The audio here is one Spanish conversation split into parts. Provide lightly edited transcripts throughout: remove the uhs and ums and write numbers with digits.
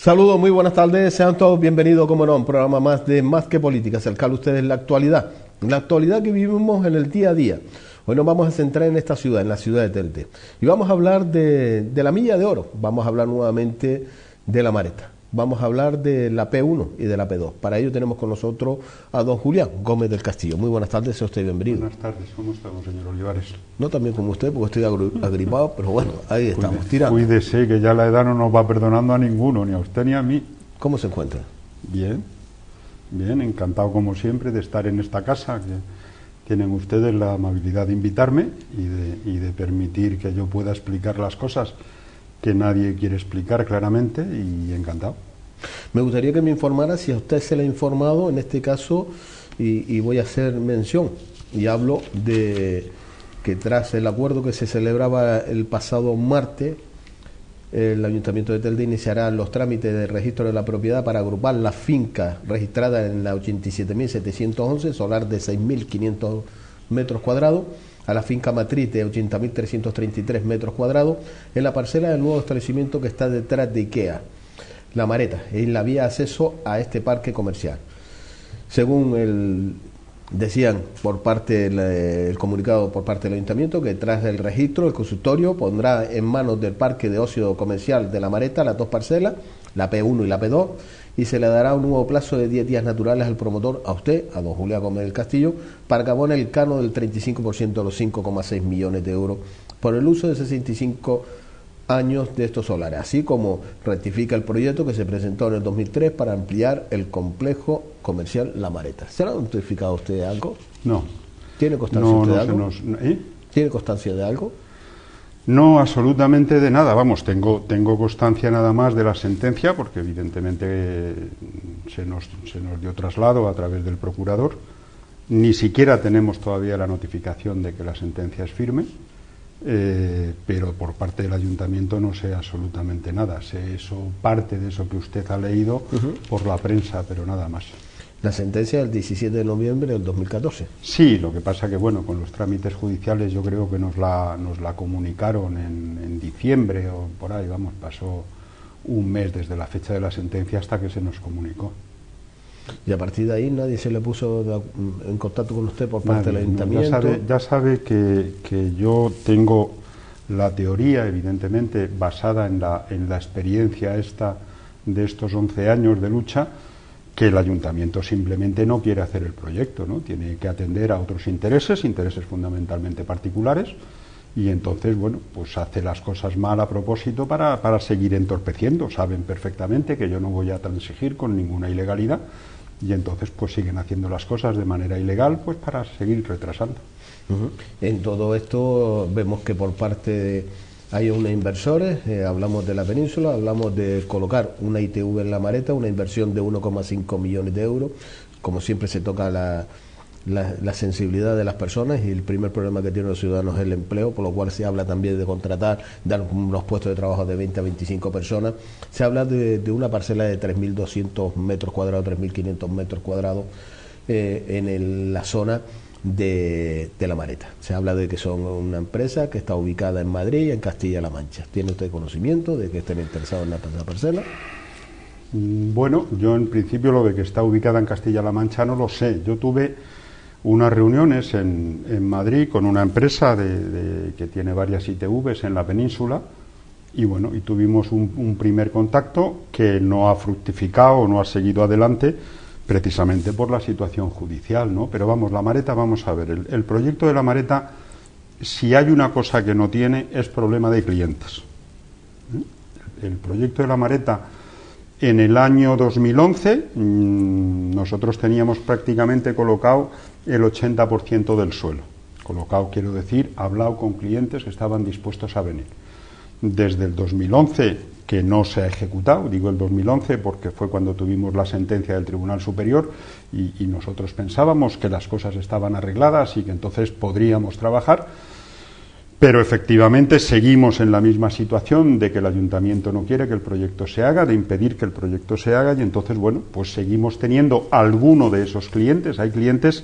Saludos, muy buenas tardes, sean todos bienvenidos, como no, a un programa más de Más que Política, acercar a ustedes la actualidad que vivimos en el día a día. Hoy nos vamos a centrar en esta ciudad, en la ciudad de Telde, y vamos a hablar de la Milla de Oro, vamos a hablar nuevamente de la Mareta, vamos a hablar de la P1 y de la P2. Para ello tenemos con nosotros a don Julián Gómez del Castillo. Muy buenas tardes, sea usted bienvenido. Buenas tardes, ¿cómo estamos, señor Olivares? No tan bien como usted, porque estoy agripado, pero bueno, ahí estamos, tirando. Cuídese, que ya la edad no nos va perdonando a ninguno, ni a usted ni a mí. ¿Cómo se encuentra? Bien, bien, encantado como siempre de estar en esta casa, que tienen ustedes la amabilidad de invitarme y de permitir que yo pueda explicar las cosas que nadie quiere explicar claramente, y encantado. Me gustaría que me informara si a usted se le ha informado, en este caso, y voy a hacer mención, y hablo de que tras el acuerdo que se celebraba el pasado martes, el Ayuntamiento de Telde iniciará los trámites de registro de la propiedad para agrupar las fincas registradas en la 87.711, solar de 6.500 metros cuadrados, a la finca matriz de 80.333 metros cuadrados, en la parcela del nuevo establecimiento que está detrás de IKEA, La Mareta, es la vía de acceso a este parque comercial. Según decían por parte del comunicado por parte del Ayuntamiento, que tras el registro el consultorio pondrá en manos del Parque de Ocio Comercial de La Mareta las dos parcelas, la P1 y la P2, y se le dará un nuevo plazo de 10 días naturales al promotor, a usted, a don Julián Gómez del Castillo, para que abone el canon del 35% de los 5,6 millones de euros por el uso de 65 años de estos solares, así como rectifica el proyecto que se presentó en el 2003 para ampliar el complejo comercial La Mareta. ¿Se lo ha notificado usted de algo? No. ¿Tiene constancia usted de algo? ¿Eh? ¿Tiene constancia de algo? No, absolutamente de nada. Vamos, tengo constancia nada más de la sentencia, porque evidentemente se nos dio traslado a través del procurador. Ni siquiera tenemos todavía la notificación de que la sentencia es firme. Pero por parte del Ayuntamiento no sé absolutamente nada. Sé eso, parte de eso que usted ha leído por la prensa, pero nada más. La sentencia del 17 de noviembre del 2014. Sí, lo que pasa que bueno, con los trámites judiciales yo creo que nos la comunicaron en diciembre o por ahí, vamos, pasó un mes desde la fecha de la sentencia hasta que se nos comunicó. Y a partir de ahí nadie se le puso en contacto con usted por parte del Ayuntamiento. Ya sabe que yo tengo la teoría, evidentemente, basada en la experiencia esta de estos 11 años de lucha, que el Ayuntamiento simplemente no quiere hacer el proyecto, ¿no? Tiene que atender a otros intereses fundamentalmente particulares, y entonces, bueno, pues hace las cosas mal a propósito para seguir entorpeciendo. Saben perfectamente que yo no voy a transigir con ninguna ilegalidad, y entonces pues siguen haciendo las cosas de manera ilegal, pues para seguir retrasando. En todo esto vemos que por parte hay unos inversores, hablamos de la península, hablamos de colocar una ITV en La Mareta, una inversión de 1,5 millones de euros. Como siempre se toca la sensibilidad de las personas, y el primer problema que tienen los ciudadanos es el empleo, por lo cual se habla también de contratar, dar unos puestos de trabajo de 20 a 25 personas. Se habla de una parcela de 3.200 metros cuadrados, 3.500 metros cuadrados en la zona de La Mareta. Se habla de que son una empresa que está ubicada en Madrid y en Castilla-La Mancha. ¿Tiene usted conocimiento de que estén interesados en la parcela? Bueno, yo en principio lo de que está ubicada en Castilla-La Mancha no lo sé. Yo tuve unas reuniones en Madrid con una empresa que tiene varias ITVs en la península, y bueno, y tuvimos un primer contacto que no ha fructificado, no ha seguido adelante, precisamente por la situación judicial, ¿no? Pero vamos, La Mareta, vamos a ver, el proyecto de La Mareta, si hay una cosa que no tiene, es problema de clientes. El proyecto de La Mareta, en el año 2011, nosotros teníamos prácticamente colocado el 80% del suelo. Colocado, quiero decir, hablado con clientes que estaban dispuestos a venir. Desde el 2011, que no se ha ejecutado, digo el 2011 porque fue cuando tuvimos la sentencia del Tribunal Superior, y nosotros pensábamos que las cosas estaban arregladas y que entonces podríamos trabajar. Pero efectivamente seguimos en la misma situación de que el Ayuntamiento no quiere que el proyecto se haga, de impedir que el proyecto se haga, y entonces, bueno, pues seguimos teniendo alguno de esos clientes. Hay clientes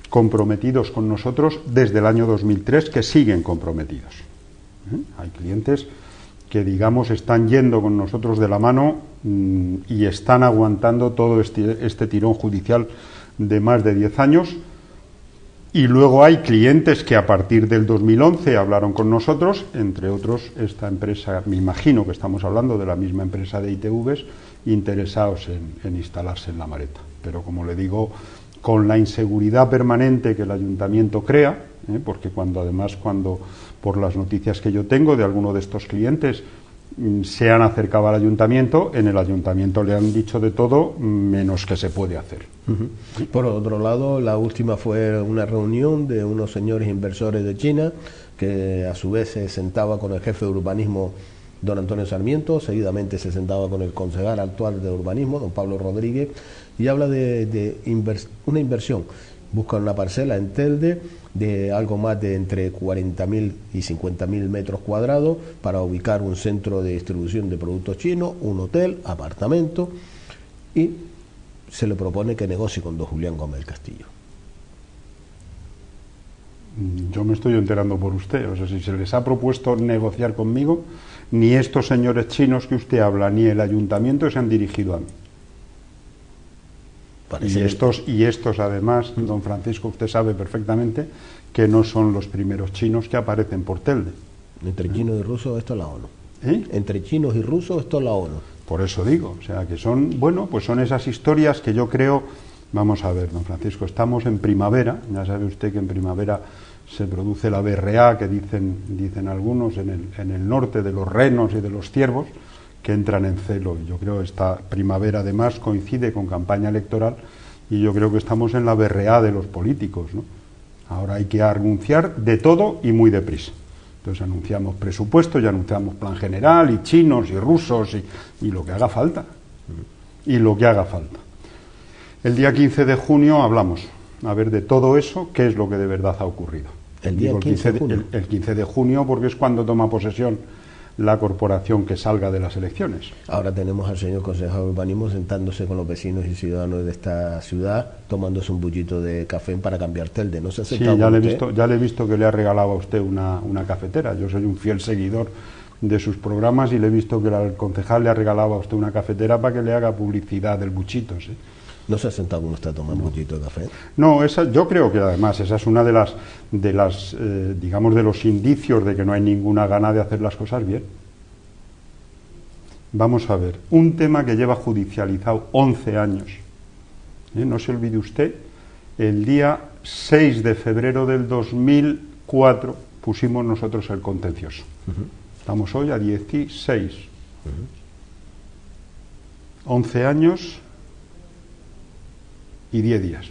comprometidos con nosotros desde el año 2003 que siguen comprometidos. Hay clientes que digamos están yendo con nosotros de la mano y están aguantando todo este tirón judicial de más de 10 años. Y luego hay clientes que a partir del 2011 hablaron con nosotros, entre otros esta empresa, me imagino que estamos hablando de la misma empresa de ITVs, interesados en instalarse en La Mareta. Pero como le digo, con la inseguridad permanente que el ayuntamiento crea, porque cuando por las noticias que yo tengo de alguno de estos clientes se han acercado al ayuntamiento, en el ayuntamiento le han dicho de todo menos que se puede hacer. Por otro lado, la última fue una reunión de unos señores inversores de China, que a su vez se sentaba con el jefe de urbanismo, don Antonio Sarmiento, seguidamente se sentaba con el concejal actual de urbanismo, don Pablo Rodríguez, y habla de una inversión. Buscan una parcela en Telde de algo más de entre 40.000 y 50.000 metros cuadrados para ubicar un centro de distribución de productos chinos, un hotel, apartamento, y se le propone que negocie con don Julián Gómez del Castillo. Yo me estoy enterando por usted, o sea, si se les ha propuesto negociar conmigo, ni estos señores chinos que usted habla, ni el ayuntamiento se han dirigido a mí. Y estos además, don Francisco, usted sabe perfectamente que no son los primeros chinos que aparecen por Telde. Entre chinos y rusos esto es la ONU. Entre chinos y rusos esto es la ONU. Por eso digo, o sea, que son, bueno, pues son esas historias que yo creo. Vamos a ver, don Francisco, estamos en primavera, ya sabe usted que en primavera se produce la BRA, que dicen algunos, en el norte, de los renos y de los ciervos, que entran en celo. Yo creo que esta primavera además coincide con campaña electoral y yo creo que estamos en la BRA de los políticos, ¿no? Ahora hay que anunciar de todo y muy deprisa. Entonces anunciamos presupuestos y anunciamos plan general y chinos y rusos y lo que haga falta. Y lo que haga falta. El día 15 de junio hablamos, a ver, de todo eso, qué es lo que de verdad ha ocurrido. El día 15 de junio. El 15 de junio, porque es cuando toma posesión la corporación que salga de las elecciones. Ahora tenemos al señor concejal de urbanismo sentándose con los vecinos y ciudadanos de esta ciudad, tomándose un bullito de café para cambiar Telde. ¿No se ha sentado? Sí, ya le he visto que le ha regalado a usted una cafetera. Yo soy un fiel seguidor de sus programas y le he visto que el concejal le ha regalado a usted una cafetera para que le haga publicidad del buchito, ¿sí? ¿No se ha sentado con usted a tomar un bullito de café? No, yo creo que además esa es una de las digamos, de los indicios de que no hay ninguna gana de hacer las cosas bien. Vamos a ver, un tema que lleva judicializado 11 años. No se olvide usted, el día 6 de febrero del 2004 pusimos nosotros el contencioso. Estamos hoy a 16. 11 años y 10 días.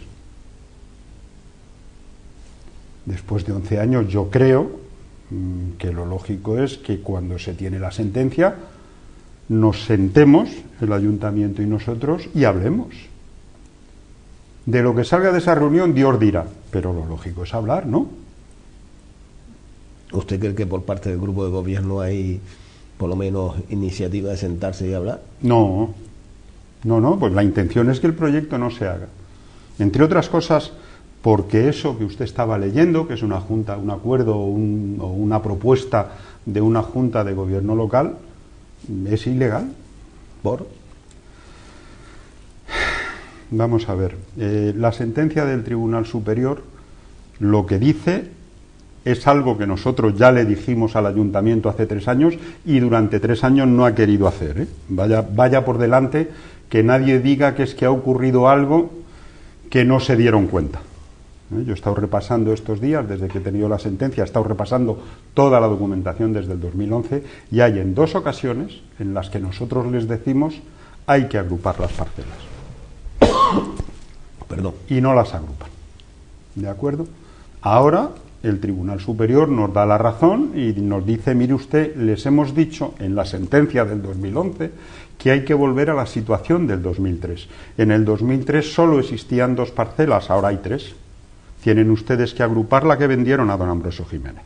Después de 11 años yo creo que lo lógico es que cuando se tiene la sentencia nos sentemos, el ayuntamiento y nosotros, y hablemos. De lo que salga de esa reunión Dios dirá, pero lo lógico es hablar, ¿no? ¿Usted cree que por parte del grupo de gobierno hay por lo menos iniciativa de sentarse y hablar? No, pues la intención es que el proyecto no se haga. Entre otras cosas, porque eso que usted estaba leyendo, que es una junta, un acuerdo o una propuesta de una junta de gobierno local, es ilegal. ¿Por? Vamos a ver, la sentencia del Tribunal Superior lo que dice es algo que nosotros ya le dijimos al ayuntamiento hace 3 años y durante 3 años no ha querido hacer, ¿eh? Vaya por delante que nadie diga que es que ha ocurrido algo que no se dieron cuenta. Yo he estado repasando estos días, desde que he tenido la sentencia, he estado repasando toda la documentación desde el 2011 y hay en 2 ocasiones en las que nosotros les decimos hay que agrupar las parcelas. Perdón. Y no las agrupan. ¿De acuerdo? Ahora el Tribunal Superior nos da la razón y nos dice, mire usted, les hemos dicho en la sentencia del 2011 que hay que volver a la situación del 2003. En el 2003 solo existían 2 parcelas, ahora hay 3. Tienen ustedes que agrupar la que vendieron a don Ambrosio Jiménez.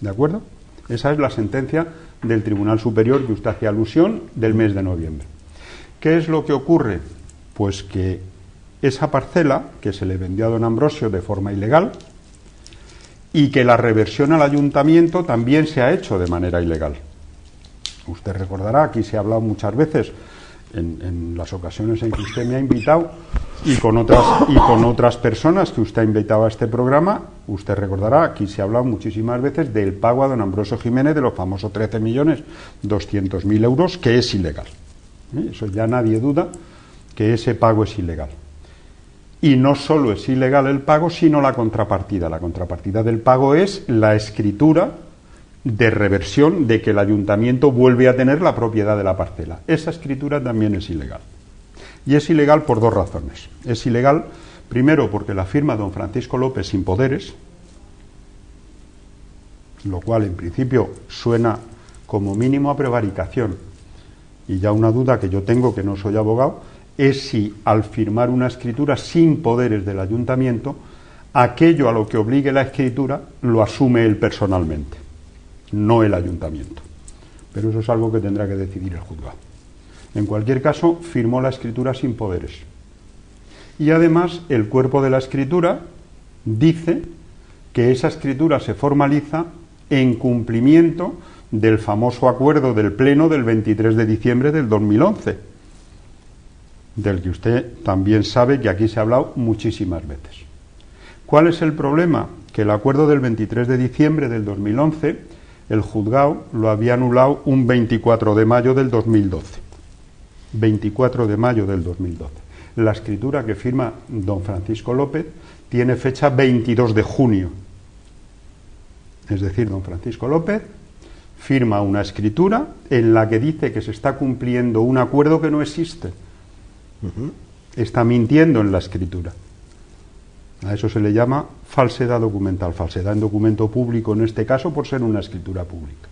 ¿De acuerdo? Esa es la sentencia del Tribunal Superior que usted hacía alusión del mes de noviembre. ¿Qué es lo que ocurre? Pues que esa parcela que se le vendió a don Ambrosio de forma ilegal y que la reversión al ayuntamiento también se ha hecho de manera ilegal. Usted recordará, aquí se ha hablado muchas veces, en las ocasiones en que usted me ha invitado y con otras personas que usted ha invitado a este programa, usted recordará, aquí se ha hablado muchísimas veces del pago a don Ambrosio Jiménez de los famosos 13.200.000 euros, que es ilegal. Eso ya nadie duda que ese pago es ilegal. Y no solo es ilegal el pago, sino la contrapartida. La contrapartida del pago es la escritura de reversión de que el ayuntamiento vuelve a tener la propiedad de la parcela. Esa escritura también es ilegal. Y es ilegal por dos razones. Es ilegal, primero, porque la firma don Francisco López sin poderes, lo cual en principio suena como mínimo a prevaricación. Y ya una duda que yo tengo, que no soy abogado, es si al firmar una escritura sin poderes del ayuntamiento, aquello a lo que obligue la escritura lo asume él personalmente, no el ayuntamiento. Pero eso es algo que tendrá que decidir el juzgado. En cualquier caso, firmó la escritura sin poderes. Y además, el cuerpo de la escritura dice que esa escritura se formaliza en cumplimiento del famoso acuerdo del Pleno del 23 de diciembre del 2011, del que usted también sabe que aquí se ha hablado muchísimas veces. ¿Cuál es el problema? Que el acuerdo del 23 de diciembre del 2011, el juzgado lo había anulado un 24 de mayo del 2012. 24 de mayo del 2012. La escritura que firma don Francisco López tiene fecha 22 de junio. Es decir, don Francisco López firma una escritura en la que dice que se está cumpliendo un acuerdo que no existe. Está mintiendo en la escritura. A eso se le llama falsedad documental, falsedad en documento público en este caso por ser una escritura pública.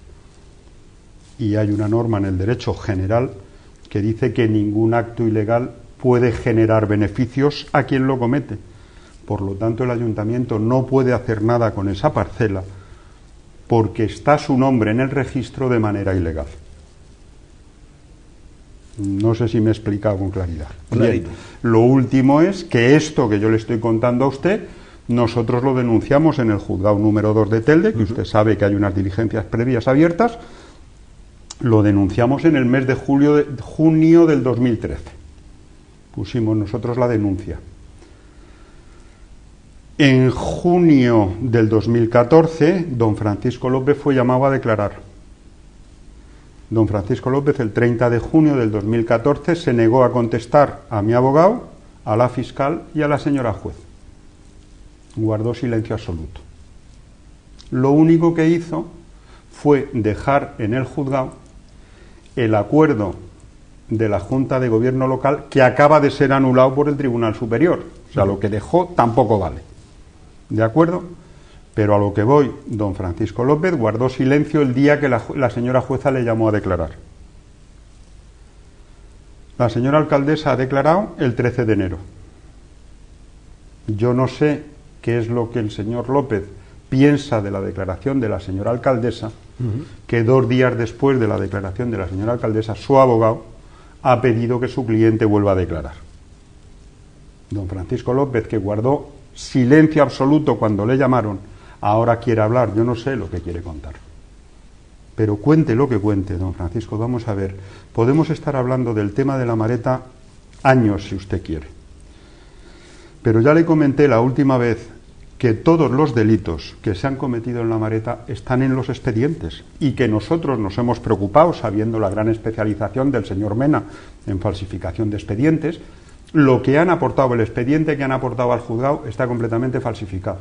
Y hay una norma en el derecho general que dice que ningún acto ilegal puede generar beneficios a quien lo comete. Por lo tanto, el ayuntamiento no puede hacer nada con esa parcela porque está su nombre en el registro de manera ilegal. No sé si me he explicado con claridad. Bien, lo último es que esto que yo le estoy contando a usted, nosotros lo denunciamos en el juzgado número 2 de Telde, que usted sabe que hay unas diligencias previas abiertas. Lo denunciamos en el mes de junio del 2013. Pusimos nosotros la denuncia. En junio del 2014, don Francisco López fue llamado a declarar. Don Francisco López, el 30 de junio del 2014, se negó a contestar a mi abogado, a la fiscal y a la señora juez. Guardó silencio absoluto. Lo único que hizo fue dejar en el juzgado el acuerdo de la Junta de Gobierno local que acaba de ser anulado por el Tribunal Superior. O sea, lo que dejó tampoco vale. ¿De acuerdo? Pero a lo que voy, don Francisco López guardó silencio el día que la señora jueza le llamó a declarar. La señora alcaldesa ha declarado el 13 de enero. Yo no sé qué es lo que el señor López piensa de la declaración de la señora alcaldesa, que 2 días después de la declaración de la señora alcaldesa, su abogado ha pedido que su cliente vuelva a declarar. Don Francisco López, que guardó silencio absoluto cuando le llamaron, ahora quiere hablar. Yo no sé lo que quiere contar. Pero cuente lo que cuente, don Francisco, vamos a ver. Podemos estar hablando del tema de la Mareta años, si usted quiere. Pero ya le comenté la última vez que todos los delitos que se han cometido en la Mareta están en los expedientes y que nosotros nos hemos preocupado, sabiendo la gran especialización del señor Mena en falsificación de expedientes. Lo que han aportado, el expediente que han aportado al juzgado está completamente falsificado.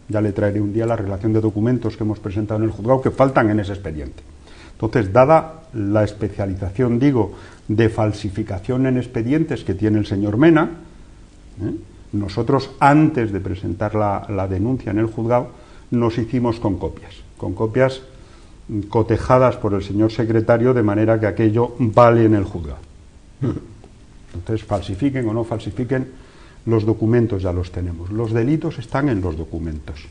Ya le traeré un día la relación de documentos que hemos presentado en el juzgado que faltan en ese expediente. Entonces, dada la especialización, digo, de falsificación en expedientes que tiene el señor Mena, nosotros, antes de presentar la denuncia en el juzgado, nos hicimos con copias cotejadas por el señor secretario, de manera que aquello vale en el juzgado. Entonces, falsifiquen o no falsifiquen, los documentos ya los tenemos. Los delitos están en los documentos.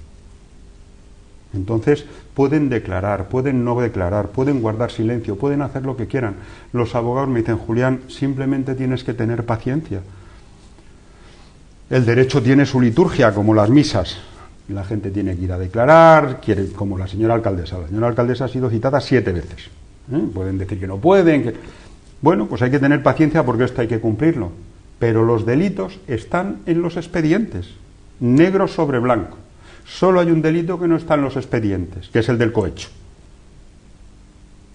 Entonces, pueden declarar, pueden no declarar, pueden guardar silencio, pueden hacer lo que quieran. Los abogados me dicen, Julián, simplemente tienes que tener paciencia. El derecho tiene su liturgia, como las misas. La gente tiene que ir a declarar, como la señora alcaldesa. La señora alcaldesa ha sido citada 7 veces. Pueden decir que no pueden. Bueno, pues hay que tener paciencia porque esto hay que cumplirlo. Pero los delitos están en los expedientes, negro sobre blanco. Solo hay un delito que no está en los expedientes, que es el del cohecho.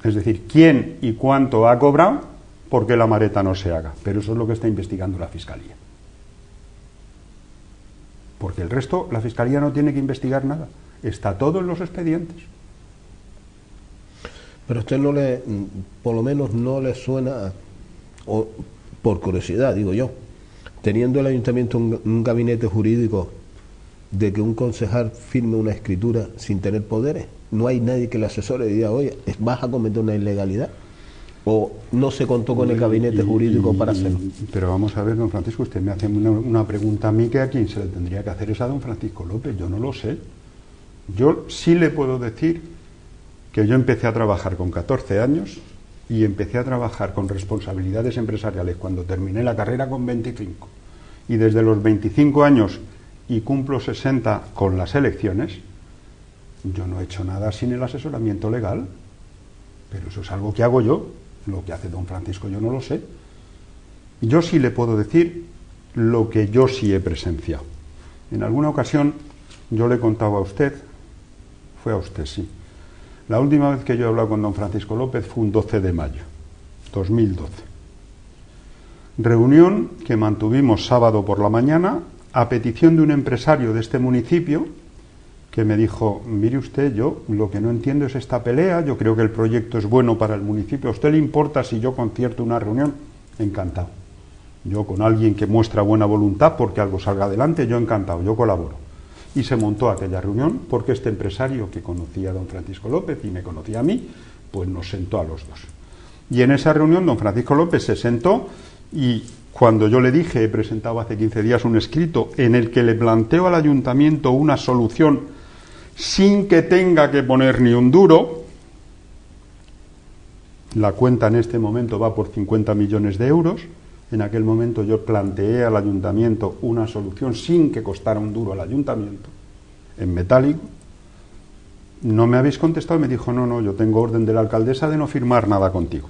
Es decir, quién y cuánto ha cobrado porque la maleta no se haga. Pero eso es lo que está investigando la Fiscalía. Porque el resto, la Fiscalía no tiene que investigar nada. Está todo en los expedientes. Pero a usted no le, por lo menos no le suena, o por curiosidad, digo yo, teniendo el ayuntamiento un gabinete jurídico, de que un concejal firme una escritura sin tener poderes, no hay nadie que le asesore y diga, oye, vas a cometer una ilegalidad, o no se contó con el gabinete jurídico para hacerlo. Pero vamos a ver, don Francisco, usted me hace una pregunta a mí que a quien se le tendría que hacer es a don Francisco López. Yo no lo sé. Yo sí le puedo decir que yo empecé a trabajar con 14 años y empecé a trabajar con responsabilidades empresariales cuando terminé la carrera con 25. Y desde los 25 años y cumplo 60 con las elecciones, yo no he hecho nada sin el asesoramiento legal. Pero eso es algo que hago yo. Lo que hace don Francisco yo no lo sé. Yo sí le puedo decir lo que yo sí he presenciado. En alguna ocasión yo le contaba a usted, fue a usted, sí. La última vez que yo he hablado con don Francisco López fue un 12 de mayo, 2012. Reunión que mantuvimos sábado por la mañana a petición de un empresario de este municipio que me dijo, mire usted, yo lo que no entiendo es esta pelea, yo creo que el proyecto es bueno para el municipio, ¿a usted le importa si yo concierto una reunión? Encantado. Yo con alguien que muestra buena voluntad porque algo salga adelante, yo encantado, yo colaboro. Y se montó aquella reunión porque este empresario que conocía a don Francisco López y me conocía a mí, pues nos sentó a los dos. Y en esa reunión don Francisco López se sentó y cuando yo le dije, he presentado hace 15 días un escrito en el que le planteo al ayuntamiento una solución sin que tenga que poner ni un duro, la cuenta en este momento va por 50 millones de euros, en aquel momento yo planteé al ayuntamiento una solución sin que costara un duro al ayuntamiento, en metálico, no me habéis contestado y me dijo, no, yo tengo orden de la alcaldesa de no firmar nada contigo.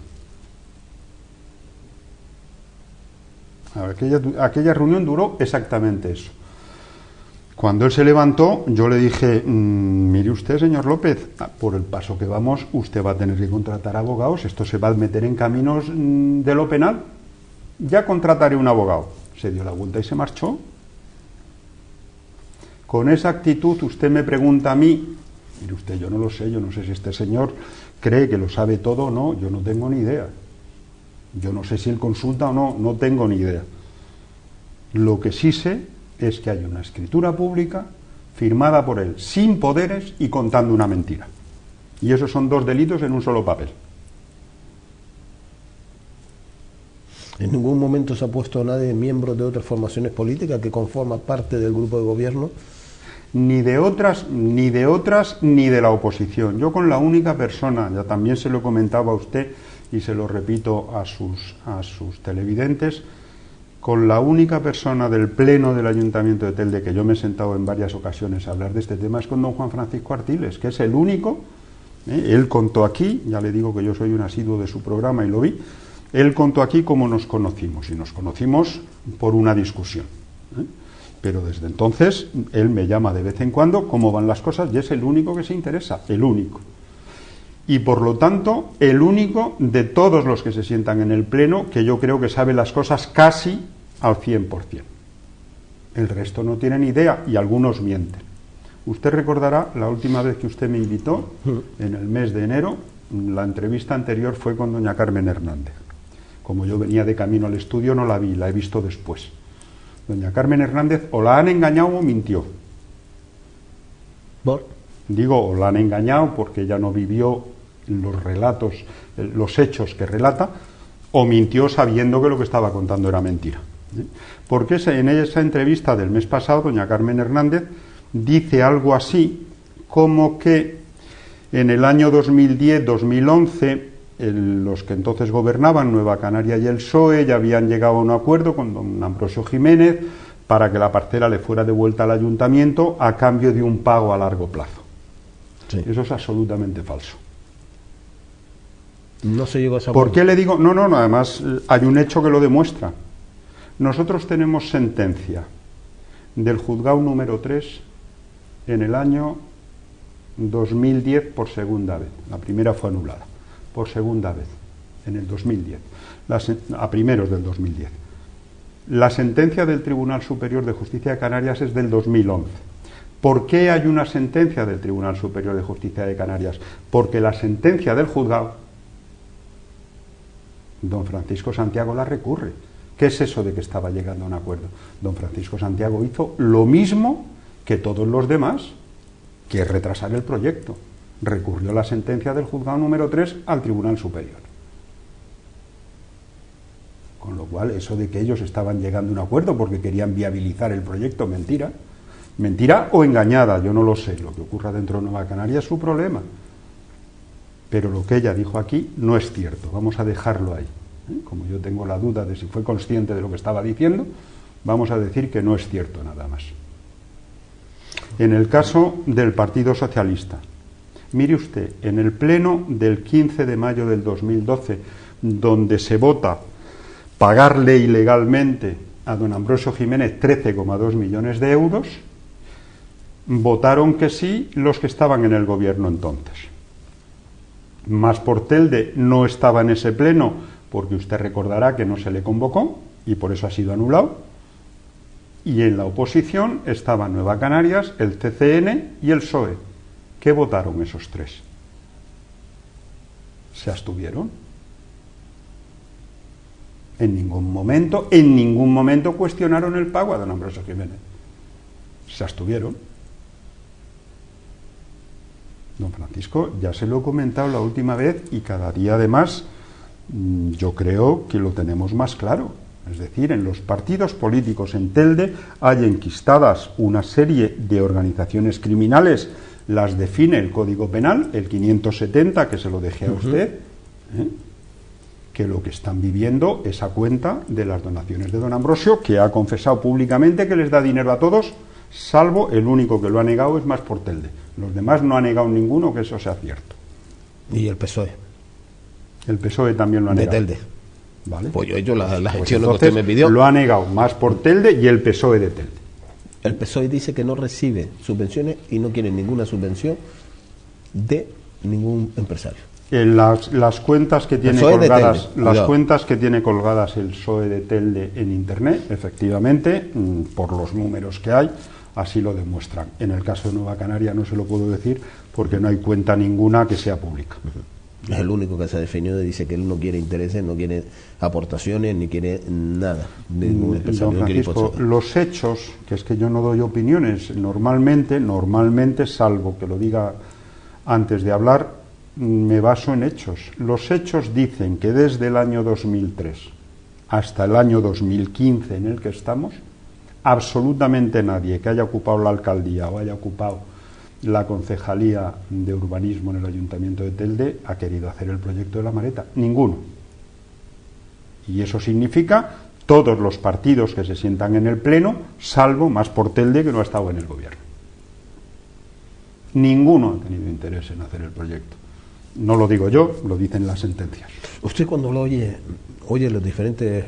Aquella reunión duró exactamente eso. Cuando él se levantó, yo le dije, mire usted, señor López, por el paso que vamos, usted va a tener que contratar abogados, esto se va a meter en caminos de lo penal. Ya contrataré un abogado. Se dio la vuelta y se marchó. Con esa actitud usted me pregunta a mí, mire usted, yo no lo sé, yo no sé si este señor cree que lo sabe todo o no, yo no tengo ni idea. Yo no sé si él consulta o no, no tengo ni idea. Lo que sí sé es que hay una escritura pública firmada por él, sin poderes y contando una mentira. Y esos son dos delitos en un solo papel. ¿En ningún momento se ha puesto a nadie miembro de otras formaciones políticas que conforman parte del grupo de gobierno? Ni de otras, ni de la oposición. Yo con la única persona, ya también se lo comentaba a usted y se lo repito a sus televidentes, con la única persona del pleno del Ayuntamiento de Telde que yo me he sentado en varias ocasiones a hablar de este tema es con don Juan Francisco Artiles, que es el único, él contó aquí, ya le digo que yo soy un asiduo de su programa y lo vi, él contó aquí cómo nos conocimos, y nos conocimos por una discusión. Pero desde entonces, él me llama de vez en cuando, cómo van las cosas, y es el único que se interesa, el único. Y por lo tanto, el único de todos los que se sientan en el pleno que yo creo que sabe las cosas casi al 100%. El resto no tienen idea y algunos mienten. Usted recordará la última vez que usted me invitó, en el mes de enero, la entrevista anterior fue con doña Carmen Hernández. Como yo venía de camino al estudio no la vi, la he visto después. Doña Carmen Hernández o la han engañado o mintió. ¿Por? Digo, o la han engañado porque ella no vivió los relatos, los hechos que relata, o mintió sabiendo que lo que estaba contando era mentira. Porque en esa entrevista del mes pasado, doña Carmen Hernández dice algo así como que en el año 2010-2011 los que entonces gobernaban, Nueva Canaria y el PSOE, ya habían llegado a un acuerdo con don Ambrosio Jiménez para que la parcela le fuera devuelta al ayuntamiento a cambio de un pago a largo plazo. Sí. Eso es absolutamente falso. No se llegó a esa ¿Por qué le digo? No, además hay un hecho que lo demuestra. Nosotros tenemos sentencia del juzgado número 3 en el año 2010 por segunda vez. La primera fue anulada. Por segunda vez, en el 2010. A primeros del 2010. La sentencia del Tribunal Superior de Justicia de Canarias es del 2011. ¿Por qué hay una sentencia del Tribunal Superior de Justicia de Canarias? Porque la sentencia del juzgado, don Francisco Santiago la recurre. ¿Qué es eso de que estaba llegando a un acuerdo? Don Francisco Santiago hizo lo mismo que todos los demás, que es retrasar el proyecto. Recurrió la sentencia del juzgado número 3 al Tribunal Superior. Con lo cual, eso de que ellos estaban llegando a un acuerdo porque querían viabilizar el proyecto, mentira. Mentira o engañada, yo no lo sé. Lo que ocurra dentro de Nueva Canaria es su problema. Pero lo que ella dijo aquí no es cierto. Vamos a dejarlo ahí. Como yo tengo la duda de si fue consciente de lo que estaba diciendo, vamos a decir que no es cierto nada más. En el caso del Partido Socialista, mire usted, en el pleno del 15 de mayo del 2012, donde se vota pagarle ilegalmente a don Ambrosio Jiménez 13,2 millones de euros, votaron que sí los que estaban en el gobierno entonces. Mas Portelde no estaba en ese pleno porque usted recordará que no se le convocó y por eso ha sido anulado. Y en la oposición estaban Nueva Canarias, el CCN y el PSOE. ¿Qué votaron esos tres? ¿Se abstuvieron? En ningún momento cuestionaron el pago a don Ambrosio Jiménez. Se abstuvieron. Don Francisco, ya se lo he comentado la última vez y cada día además yo creo que lo tenemos más claro. Es decir, en los partidos políticos en Telde hay enquistadas una serie de organizaciones criminales, las define el Código Penal, el 570, que se lo dejé a usted, que lo que están viviendo es a cuenta de las donaciones de don Ambrosio, que ha confesado públicamente que les da dinero a todos, salvo el único que lo ha negado es Más Portelde. Los demás no ha negado ninguno que eso sea cierto. ¿Y el PSOE? El PSOE también lo ha negado. De Telde. ¿Vale? Pues yo he hecho la Pues gestión que usted me pidió. Lo ha negado Más Portelde y el PSOE de Telde. El PSOE dice que no recibe subvenciones y no quiere ninguna subvención de ningún empresario. Las cuentas que tiene colgadas, el PSOE de Telde en internet, efectivamente, por los números que hay, así lo demuestran. En el caso de Nueva Canaria no se lo puedo decir porque no hay cuenta ninguna que sea pública. Es el único que se ha definido y dice que él no quiere intereses, no quiere aportaciones, ni quiere nada de ningún empresario. Don Francisco, los hechos, que es que yo no doy opiniones, normalmente, salvo que lo diga antes de hablar, me baso en hechos. Los hechos dicen que desde el año 2003 hasta el año 2015 en el que estamos, absolutamente nadie que haya ocupado la alcaldía o haya ocupado la concejalía de urbanismo en el Ayuntamiento de Telde ha querido hacer el proyecto de la Mareta. Ninguno. Y eso significa todos los partidos que se sientan en el pleno, salvo Más Portelde, que no ha estado en el gobierno. Ninguno ha tenido interés en hacer el proyecto. No lo digo yo, lo dicen las sentencias. Usted cuando lo oye los diferentes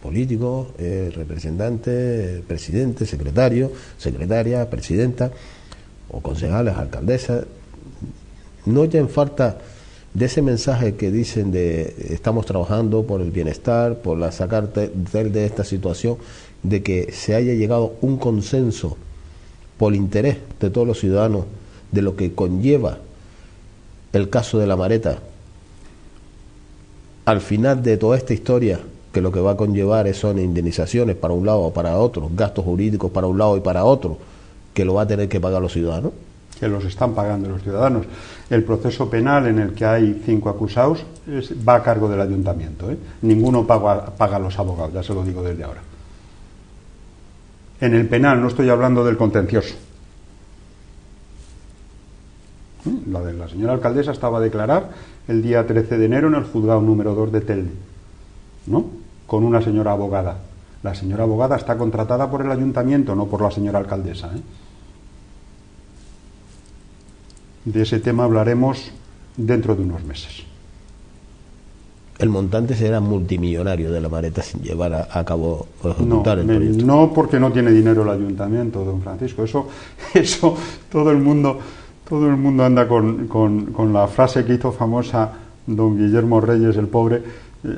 políticos, representantes, presidente, secretario, secretaria, presidenta, o concejales, alcaldesas, no ya en falta de ese mensaje que dicen de estamos trabajando por el bienestar, por la sacar de esta situación, de que se haya llegado un consenso por interés de todos los ciudadanos de lo que conlleva el caso de la Mareta, al final de toda esta historia, que lo que va a conllevar son indemnizaciones para un lado o para otro, gastos jurídicos para un lado y para otro, que lo va a tener que pagar los ciudadanos. Que los están pagando los ciudadanos. El proceso penal en el que hay 5 acusados va a cargo del ayuntamiento, ¿eh? Ninguno paga a los abogados, ya se lo digo desde ahora. En el penal, no estoy hablando del contencioso. La de la señora alcaldesa estaba a declarar el día 13 de enero en el juzgado número 2 de Telde, ¿no? Con una señora abogada. La señora abogada está contratada por el ayuntamiento, no por la señora alcaldesa, ¿eh? De ese tema hablaremos dentro de unos meses. El montante será multimillonario de la Mareta sin llevar a cabo o ejecutar el proyecto. No, porque no tiene dinero el ayuntamiento, don Francisco. Eso todo el mundo anda con la frase que hizo famosa don Guillermo Reyes, el pobre,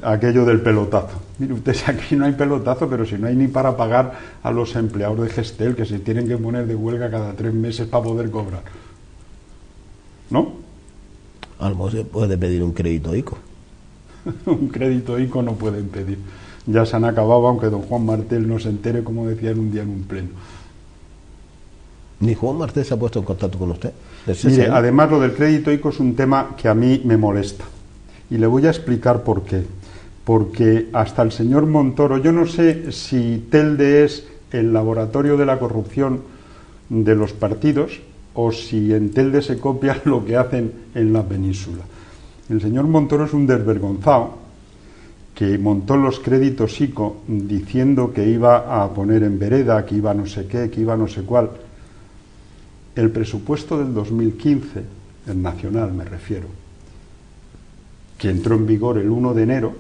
aquello del pelotazo. Mire usted, si aquí no hay pelotazo, pero si no hay ni para pagar a los empleados de Gestel, que se tienen que poner de huelga cada 3 meses para poder cobrar. ¿No? A lo mejor se puede pedir un crédito ICO. Un crédito ICO no pueden pedir. Ya se han acabado, aunque don Juan Martel no se entere, como decían un día en un pleno. ¿Ni Juan Martel se ha puesto en contacto con usted? Mire, además lo del crédito ICO es un tema que a mí me molesta. Y le voy a explicar por qué. Porque hasta el señor Montoro, yo no sé si Telde es el laboratorio de la corrupción de los partidos o si en Telde se copia lo que hacen en la península. El señor Montoro es un desvergonzado que montó los créditos ICO diciendo que iba a poner en vereda, que iba no sé qué, que iba no sé cuál. El presupuesto del 2015, el nacional me refiero, que entró en vigor el 1 de enero,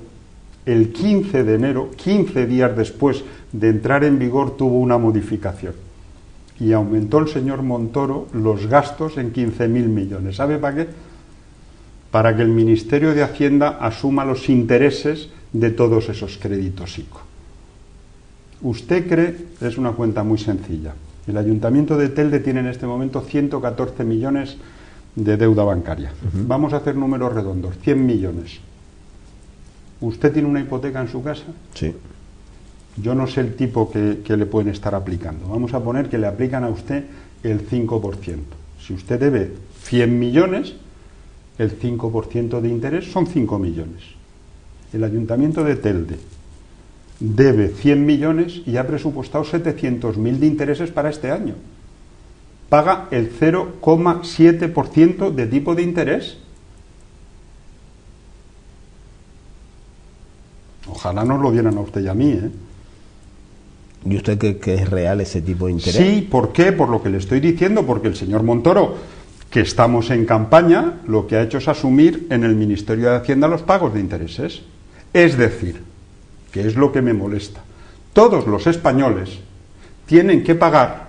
el 15 de enero, 15 días después de entrar en vigor, tuvo una modificación. Y aumentó el señor Montoro los gastos en 15.000 millones. ¿Sabe para qué? Para que el Ministerio de Hacienda asuma los intereses de todos esos créditos ICO. Usted cree, es una cuenta muy sencilla, el Ayuntamiento de Telde tiene en este momento 114 millones de deuda bancaria. Vamos a hacer números redondos, 100 millones. ¿Usted tiene una hipoteca en su casa? Sí. Yo no sé el tipo que le pueden estar aplicando. Vamos a poner que le aplican a usted el 5%. Si usted debe 100 millones, el 5% de interés son 5 millones. El Ayuntamiento de Telde debe 100 millones y ha presupuestado 700.000 de intereses para este año. Paga el 0,7% de tipo de interés. Ojalá nos lo dieran a usted y a mí, ¿eh? ¿Y usted cree que es real ese tipo de interés? Sí, ¿por qué? Por lo que le estoy diciendo, porque el señor Montoro, que estamos en campaña, lo que ha hecho es asumir en el Ministerio de Hacienda los pagos de intereses. Es decir, que es lo que me molesta, todos los españoles tienen que pagar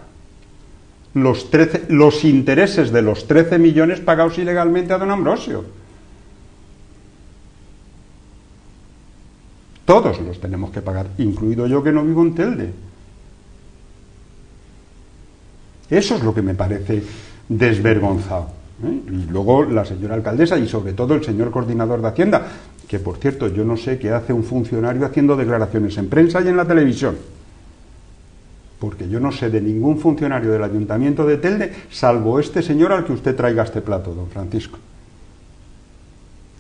los intereses de los 13 millones pagados ilegalmente a don Ambrosio. Todos los tenemos que pagar, incluido yo que no vivo en Telde. Eso es lo que me parece desvergonzado, ¿eh? Y luego la señora alcaldesa y sobre todo el señor coordinador de Hacienda, que por cierto yo no sé qué hace un funcionario haciendo declaraciones en prensa y en la televisión, porque yo no sé de ningún funcionario del Ayuntamiento de Telde salvo este señor al que usted traiga este plato, don Francisco.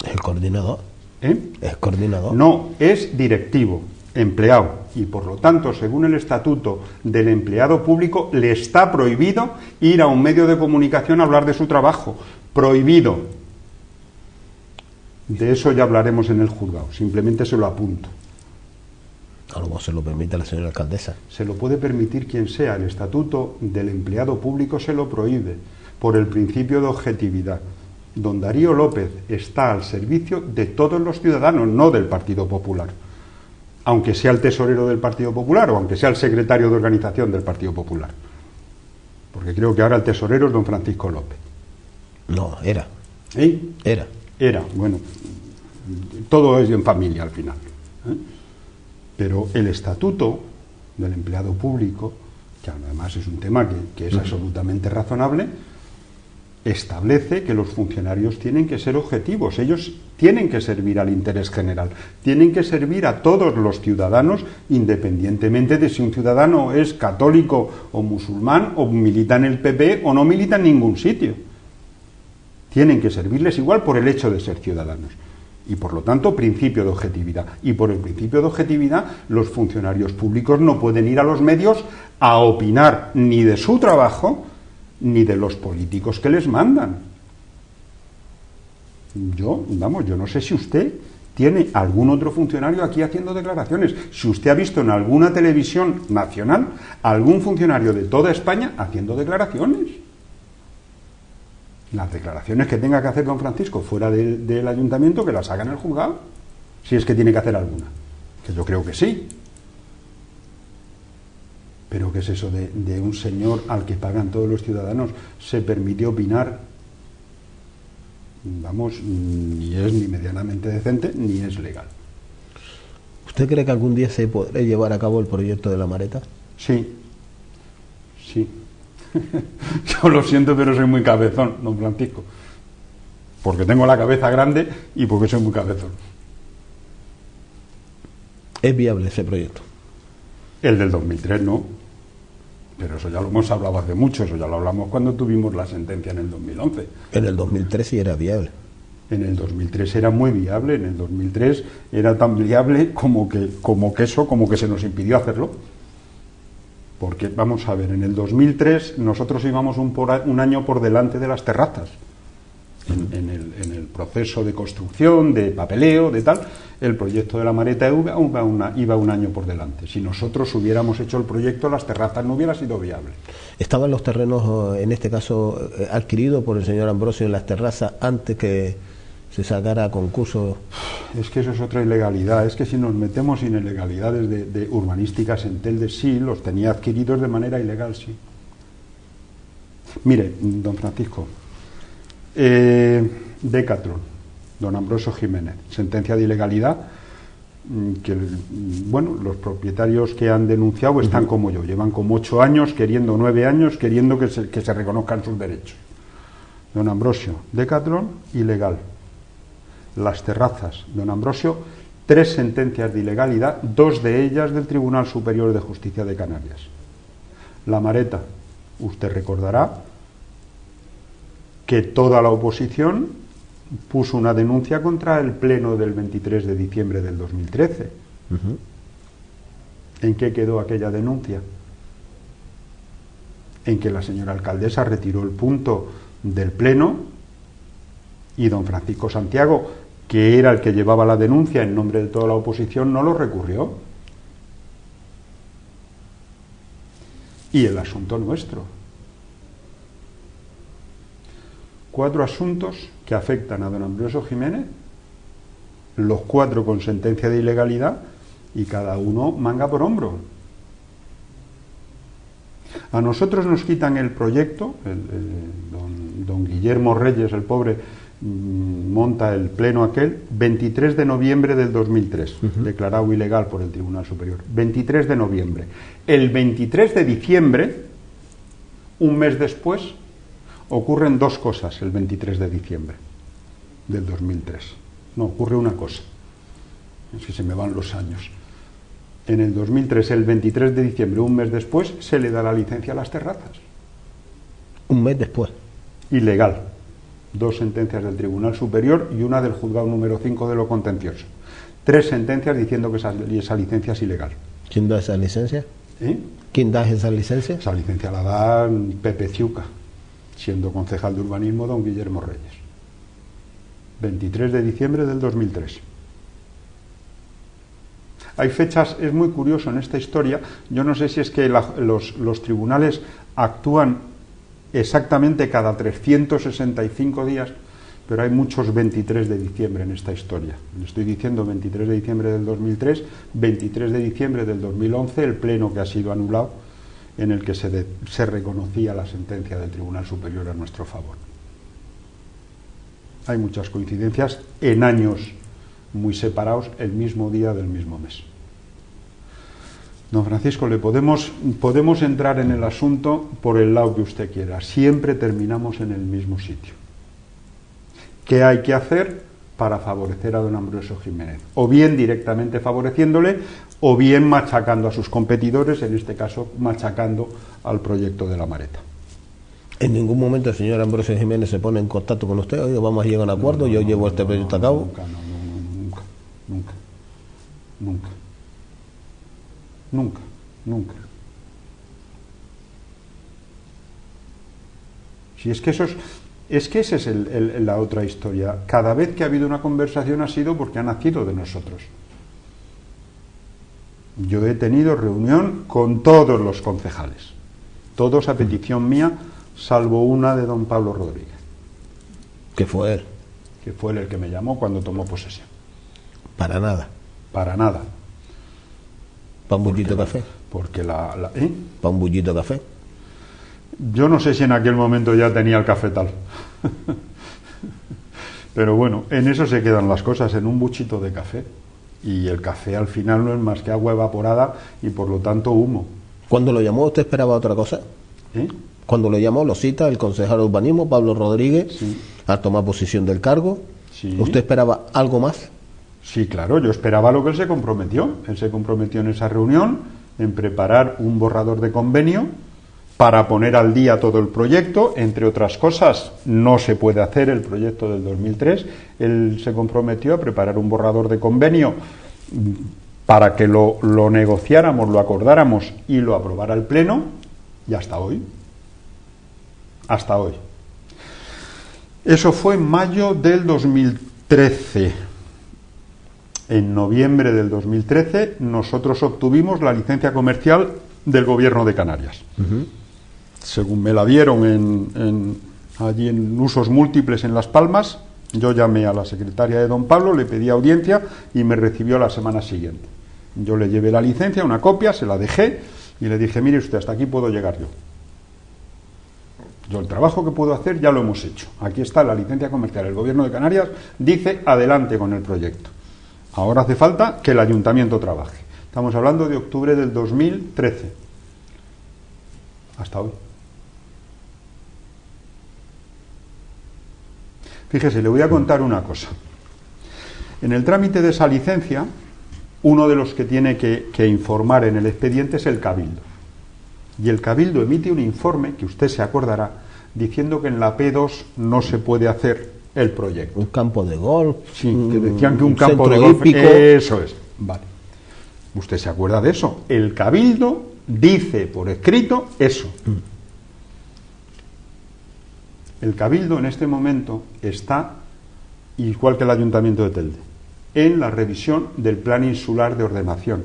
¿El coordinador? ¿Eh? ¿Es coordinador? No, es directivo, empleado, y por lo tanto, según el estatuto del empleado público, le está prohibido ir a un medio de comunicación a hablar de su trabajo. Prohibido. De eso ya hablaremos en el juzgado, simplemente se lo apunto. A lo mejor se lo permite la señora alcaldesa. Se lo puede permitir quien sea, el estatuto del empleado público se lo prohíbe, por el principio de objetividad. Don Darío López está al servicio de todos los ciudadanos, no del Partido Popular. Aunque sea el tesorero del Partido Popular o aunque sea el secretario de organización del Partido Popular. Porque creo que ahora el tesorero es don Francisco López. No, era. ¿Eh? Era, bueno, todo es en familia al final. ¿Eh? Pero el estatuto del empleado público, que además es un tema que es absolutamente razonable, establece que los funcionarios tienen que ser objetivos, ellos tienen que servir al interés general, tienen que servir a todos los ciudadanos, independientemente de si un ciudadano es católico o musulmán, o milita en el PP o no milita en ningún sitio. Tienen que servirles igual por el hecho de ser ciudadanos. Y por lo tanto, principio de objetividad. Y por el principio de objetividad, los funcionarios públicos no pueden ir a los medios a opinar ni de su trabajo, ni de los políticos que les mandan. Yo no sé si usted tiene algún otro funcionario aquí haciendo declaraciones. Si usted ha visto en alguna televisión nacional algún funcionario de toda España haciendo declaraciones. Las declaraciones que tenga que hacer don Francisco fuera del ayuntamiento, que las haga en el juzgado. si es que tiene que hacer alguna, que yo creo que sí. Pero ¿qué es eso de un señor al que pagan todos los ciudadanos se permite opinar? Vamos, ni es ni medianamente decente ni es legal. ¿Usted cree que algún día se podrá llevar a cabo el proyecto de la Mareta? Sí, sí. Yo lo siento, pero soy muy cabezón, don Francisco. Porque tengo la cabeza grande y porque soy muy cabezón. ¿Es viable ese proyecto? El del 2003 no, pero eso ya lo hemos hablado hace mucho, eso ya lo hablamos cuando tuvimos la sentencia en el 2011. En el 2003 sí era viable. En el 2003 era muy viable, en el 2003 era tan viable como que se nos impidió hacerlo. Porque, vamos a ver, en el 2003 nosotros íbamos un año por delante de las terrazas. En el proceso de construcción, de papeleo, de tal, el proyecto de la Mareta iba un año por delante. Si nosotros hubiéramos hecho el proyecto, las terrazas no hubieran sido viables. ¿Estaban los terrenos, en este caso, adquiridos por el señor Ambrosio en las terrazas antes que se sacara a concurso? Es que eso es otra ilegalidad. Es que si nos metemos en ilegalidades de urbanísticas en Telde, sí, los tenía adquiridos de manera ilegal, sí. Mire, don Francisco, Decathlon, don Ambrosio Jiménez, sentencia de ilegalidad, que bueno, los propietarios que han denunciado están como yo, llevan como 8 años, 9 años, queriendo que se reconozcan sus derechos. Don Ambrosio, Decathlon, ilegal. Las terrazas, don Ambrosio, 3 sentencias de ilegalidad, 2 de ellas del Tribunal Superior de Justicia de Canarias. La Mareta, usted recordará que toda la oposición puso una denuncia contra el pleno del 23 de diciembre del 2013. ¿En qué quedó aquella denuncia? En que la señora alcaldesa retiró el punto del pleno y don Francisco Santiago, que era el que llevaba la denuncia en nombre de toda la oposición, no lo recurrió. Y el asunto nuestro. 4 asuntos que afectan a don Ambrosio Jiménez, los 4 con sentencia de ilegalidad y cada uno manga por hombro. A nosotros nos quitan el proyecto, don Guillermo Reyes, el pobre, monta el pleno aquel, 23 de noviembre del 2003, declarado ilegal por el Tribunal Superior. 23 de noviembre. El 23 de diciembre, un mes después, ocurren 2 cosas el 23 de diciembre del 2003. No, ocurre una cosa. Es que se me van los años. En el 2003, el 23 de diciembre, un mes después, se le da la licencia a las terrazas. Un mes después. Ilegal. 2 sentencias del Tribunal Superior y una del Juzgado número 5 de lo contencioso. 3 sentencias diciendo que esa licencia es ilegal. ¿Quién da esa licencia? ¿Eh? ¿Quién da esa licencia? Esa licencia la da Pepe Ciuca, siendo concejal de urbanismo don Guillermo Reyes. 23 de diciembre del 2003. Hay fechas, es muy curioso en esta historia, yo no sé si es que los tribunales actúan exactamente cada 365 días, pero hay muchos 23 de diciembre en esta historia. Le estoy diciendo 23 de diciembre del 2003, 23 de diciembre del 2011, el pleno que ha sido anulado, en el que se reconocía la sentencia del Tribunal Superior a nuestro favor. Hay muchas coincidencias en años muy separados, el mismo día del mismo mes. Don Francisco, podemos entrar en el asunto por el lado que usted quiera. Siempre terminamos en el mismo sitio. ¿Qué hay que hacer para favorecer a don Ambrosio Jiménez? O bien directamente favoreciéndole, o bien machacando a sus competidores, en este caso machacando al proyecto de la Mareta. ¿En ningún momento el señor Ambrosio Jiménez se pone en contacto con usted? Oye, vamos a llegar a un acuerdo, yo llevo este proyecto a cabo. Nunca. Si es que esa es la otra historia. Cada vez que ha habido una conversación ha sido porque ha nacido de nosotros. Yo he tenido reunión con todos los concejales, todos a petición mía, salvo una de don Pablo Rodríguez. ¿Qué fue él? Que fue él el que me llamó cuando tomó posesión. Para nada. Para nada. ¿Para un bullito de café? Porque ¿Para un bullito de café? Yo no sé si en aquel momento ya tenía el cafetal. Pero bueno, en eso se quedan las cosas, en un buchito de café. Y el café al final no es más que agua evaporada y por lo tanto humo. Cuando lo llamó, ¿usted esperaba otra cosa? Cuando lo llamó, lo cita el concejal de urbanismo, Pablo Rodríguez, sí, a tomar posición del cargo. Sí. ¿Usted esperaba algo más? Sí, claro, yo esperaba lo que él se comprometió. Él se comprometió en esa reunión en preparar un borrador de convenio para poner al día todo el proyecto. Entre otras cosas, no se puede hacer el proyecto del 2003. Él se comprometió a preparar un borrador de convenio para que lo negociáramos, lo acordáramos y lo aprobara el Pleno, y hasta hoy. Hasta hoy. Eso fue en mayo del 2013. En noviembre del 2013 nosotros obtuvimos la licencia comercial del Gobierno de Canarias. Según me la dieron allí en usos múltiples en Las Palmas, yo llamé a la secretaria de don Pablo, le pedí audiencia y me recibió la semana siguiente. Yo le llevé la licencia, una copia, se la dejé y le dije, mire usted, hasta aquí puedo llegar yo. Yo el trabajo que puedo hacer ya lo hemos hecho. Aquí está la licencia comercial. El Gobierno de Canarias dice adelante con el proyecto. Ahora hace falta que el ayuntamiento trabaje. Estamos hablando de octubre del 2013. Hasta hoy. Fíjese, le voy a contar una cosa. En el trámite de esa licencia, uno de los que tiene que informar en el expediente es el Cabildo. Y el Cabildo emite un informe, que usted se acordará, diciendo que en la P2 no se puede hacer el proyecto. Un campo de golf. Sí, que decían que un campo de golf. Hípico. Eso es. Vale. ¿Usted se acuerda de eso? El Cabildo dice por escrito eso. El Cabildo en este momento está, igual que el Ayuntamiento de Telde, en la revisión del Plan Insular de Ordenación.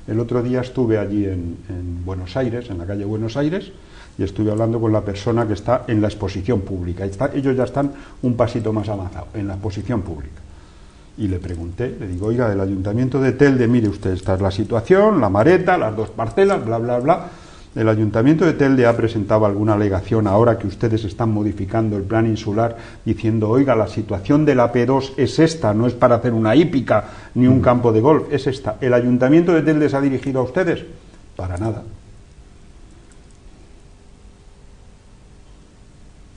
El otro día estuve allí en Buenos Aires, en la calle Buenos Aires, y estuve hablando con la persona que está en la exposición pública. Ellos ya están un pasito más avanzado, en la exposición pública. Y le pregunté, le digo, oiga, del Ayuntamiento de Telde, mire usted, esta es la situación, la mareta, las dos parcelas, bla, bla, bla. El Ayuntamiento de Telde ha presentado alguna alegación ahora que ustedes están modificando el plan insular diciendo, oiga, la situación de la P2 es esta, no es para hacer una hípica ni un campo de golf, es esta. ¿El Ayuntamiento de Telde se ha dirigido a ustedes? Para nada.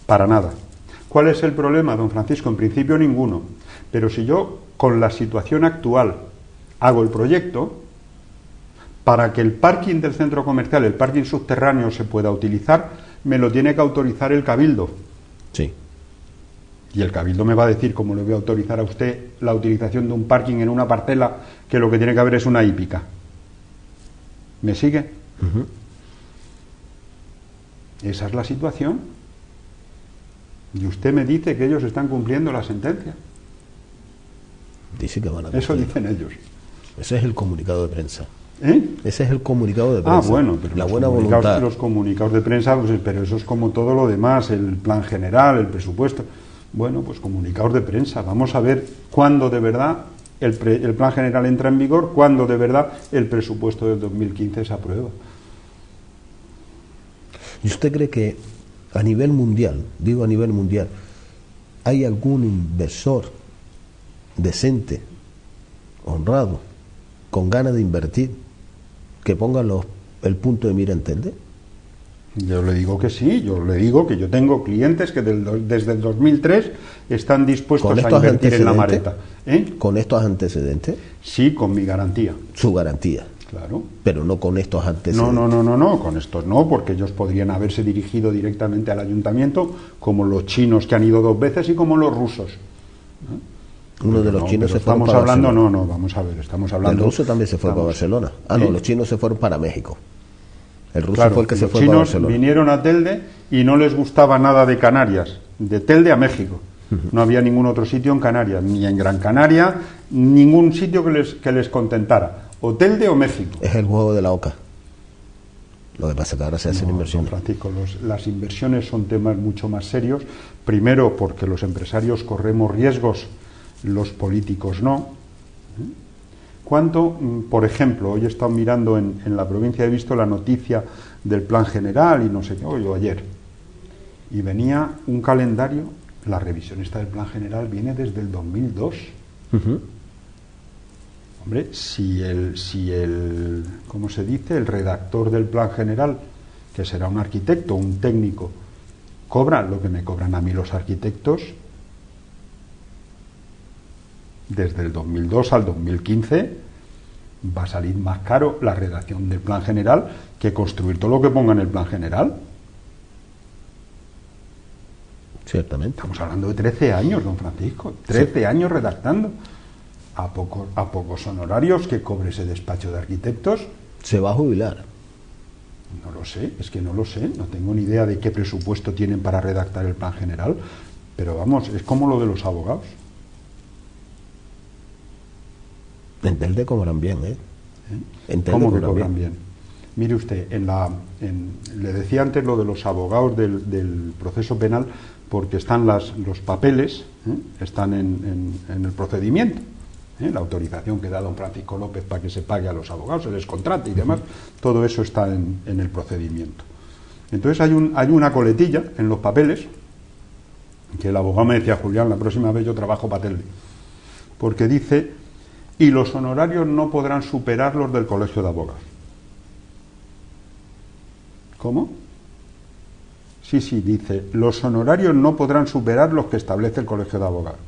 Para nada. ¿Cuál es el problema, don Francisco? En principio ninguno. Pero si yo, con la situación actual, hago el proyecto, para que el parking del centro comercial, el parking subterráneo, se pueda utilizar, me lo tiene que autorizar el Cabildo. Sí. Y el Cabildo me va a decir, ¿cómo le voy a autorizar a usted la utilización de un parking en una parcela que lo que tiene que haber es una hípica? ¿Me sigue? Esa es la situación. Y usted me dice que ellos están cumpliendo la sentencia. Dice que van a cumplir. Eso dicen ellos. Ese es el comunicado de prensa. ¿Eh? Ese es el comunicado de prensa. Ah, bueno, pero la buena voluntad. Los comunicados de prensa, pues, pero eso es como todo lo demás, el plan general, el presupuesto. Bueno, pues comunicados de prensa. Vamos a ver cuándo de verdad el plan general entra en vigor, cuándo de verdad el presupuesto del 2015 se aprueba. ¿Y usted cree que a nivel mundial, digo a nivel mundial, hay algún inversor decente, honrado, con ganas de invertir, que ponga el punto de mira en Telde? Yo le digo que sí, yo le digo que yo tengo clientes que desde el 2003 están dispuestos a invertir en la mareta. ¿Con estos antecedentes? Sí, con mi garantía. Su garantía. Claro. Pero no con estos antecedentes. No, con estos no, porque ellos podrían haberse dirigido directamente al ayuntamiento, como los chinos que han ido 2 veces y como los rusos. Uno de los chinos se fue para Barcelona. Barcelona. Vamos a ver, estamos hablando... El ruso también se fue para Barcelona. No, los chinos se fueron para México. El ruso claro, fue el que se fue para Barcelona. Los chinos vinieron a Telde y no les gustaba nada de Canarias, de Telde a México. No había ningún otro sitio en Canarias, ni en Gran Canaria, ningún sitio que les contentara. O Telde o México. Es el juego de la oca. Lo que pasa es que ahora se hacen inversiones. Francisco, las inversiones son temas mucho más serios. Primero, porque los empresarios corremos riesgos, los políticos no. ¿Cuánto, por ejemplo, hoy he estado mirando en la provincia, he visto la noticia del plan general y no sé qué, hoy o ayer, y venía un calendario, la revisión esta del plan general viene desde el 2002. Hombre, si el, ¿cómo se dice?, el redactor del plan general, que será un arquitecto, un técnico, cobra lo que me cobran a mí los arquitectos, desde el 2002 al 2015 va a salir más caro la redacción del plan general que construir todo lo que ponga en el plan general. Ciertamente. Estamos hablando de 13 años, don Francisco, 13 años redactando. A pocos honorarios que cobre ese despacho de arquitectos. Se va a jubilar. No lo sé, es que no lo sé, no tengo ni idea de qué presupuesto tienen para redactar el plan general, pero vamos, es como lo de los abogados. En Telde cobran bien, ¿eh? ¿Cómo que cobran bien? Mire usted, le decía antes lo de los abogados del proceso penal, porque están los papeles, están en el procedimiento. La autorización que da don Francisco López para que se pague a los abogados, se les contrate y demás, todo eso está en el procedimiento. Entonces hay una coletilla en los papeles, que el abogado me decía, Julián, la próxima vez yo trabajo para Telde, porque dice, y los honorarios no podrán superar los del Colegio de Abogados. ¿Cómo? Sí, dice, los honorarios no podrán superar los que establece el Colegio de Abogados.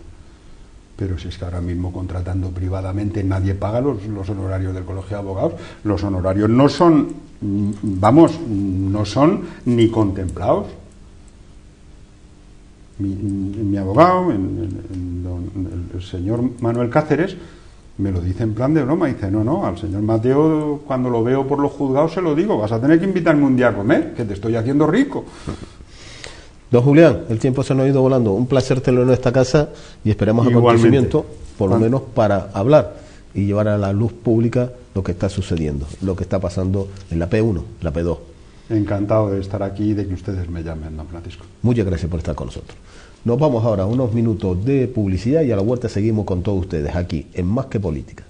Pero si es que ahora mismo contratando privadamente nadie paga los honorarios del Colegio de Abogados, los honorarios no son, no son ni contemplados. Mi abogado, el señor Manuel Cáceres, me lo dice en plan de broma, dice, no, al señor Mateo cuando lo veo por los juzgados se lo digo, vas a tener que invitarme un día a comer, que te estoy haciendo rico. Don Julián, el tiempo se nos ha ido volando. Un placer tenerlo en esta casa y esperemos acontecimiento, por lo menos para hablar y llevar a la luz pública lo que está sucediendo, lo que está pasando en la P1, la P2. Encantado de estar aquí y de que ustedes me llamen, don Francisco. Muchas gracias por estar con nosotros. Nos vamos ahora a unos minutos de publicidad y a la vuelta seguimos con todos ustedes aquí en Más que Política.